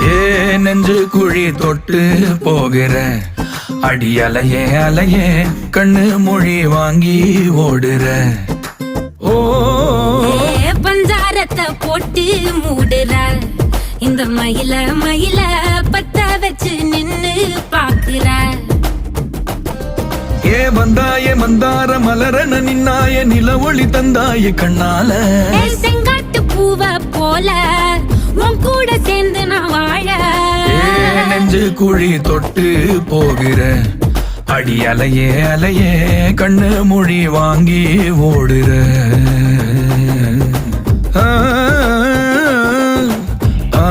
ஏ நெஞ்சு குழி தொட்டு போகிற அடி அலையே அலையே கண்ணு மொழி வாங்கி ஓடுற. ஓ பஞ்சாரத்தை போட்டு மூடுற இந்த மயில மயில பத்த வச்சு நின்னு பாக்குற. ஏ வந்தாய மந்தார மலரன நின்னாய நில ஒளி தந்தாய கண்ணால. செங்காட்டு பூவ போல உன் கூட சேர்ந்து நான் வாழ. நெஞ்சு குழி தொட்டு போகிற அடி அலையே அலையே கண்ணு மொழி வாங்கி ஓடுற. ஆ ஆ